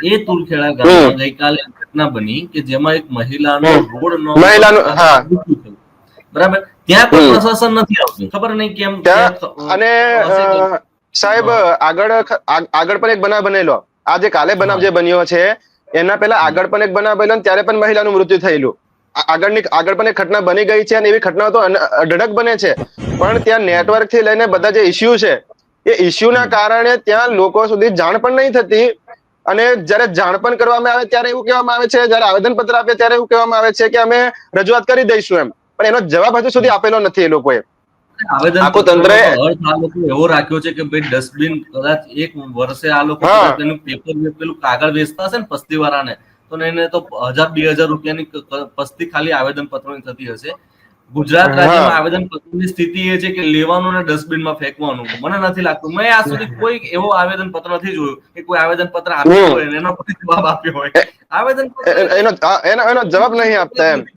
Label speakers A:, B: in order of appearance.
A: એ તુલખેડા ગામમાં ગઈકાલે ઘટના બની કે જેમાં એક મહિલાનો રોડ
B: મહિલાનું
A: મૃત્યુ થયું. બરાબર, ત્યાં કોઈ પ્રશાસન નથી આવતું, ખબર નહીં કેમ.
B: અને સાહેબ આગળ પણ એક બનાવ બનેલો, આ જે કાલે બનાવ જે બન્યો છે એના પહેલા આગળ પણ એક બનાવ બન્યો, ત્યારે પણ મહિલાનું મૃત્યુ થયેલું. આગળ પણ એક ઘટના બની ગઈ છે અને એવી ઘટના તો અઢળક બને છે, પણ ત્યાં નેટવર્ક થી લઈને બધા જે ઇસ્યુ છે એ ઇસ્યુના કારણે ત્યાં લોકો સુધી જાણ પણ નહીં થતી. અને જયારે જાણ પણ કરવામાં આવે ત્યારે એવું કહેવામાં આવે છે, જયારે આવેદનપત્ર આપે ત્યારે એવું કહેવામાં આવે છે કે અમે રજૂઆત કરી દઈશું એમ, પણ એનો જવાબ હજુ સુધી આપેલો નથી એ લોકોએ. આખું તંત્ર
A: એવો રાખ્યો છે કે ભાઈ ડસ્ટબિન કદાચ એક વર્ષે આ લોકો તેનું પેપર પેલું કાગળ વેચતા હશે ને પસ્તી વાળાને, તો એને તો 1000-2000 રૂપિયાની પસ્તી ખાલી આવેદન પત્રોની થતી હશે. ગુજરાત રાજ્યમાં આવેદન પત્રની સ્થિતિ એ છે કે લેવાનું ને ડસ્ટબિનમાં ફેંકવાનું. મને નથી લાગતું, મેં આજ સુધી કોઈ એવો આવેદન પત્ર નથી જોયું કે કોઈ આવેદન પત્ર આપ્યું હોય એનો જવાબ આપ્યો હોય. આવેદન પત્ર
B: એનો જવાબ નહીં આપતા એમ.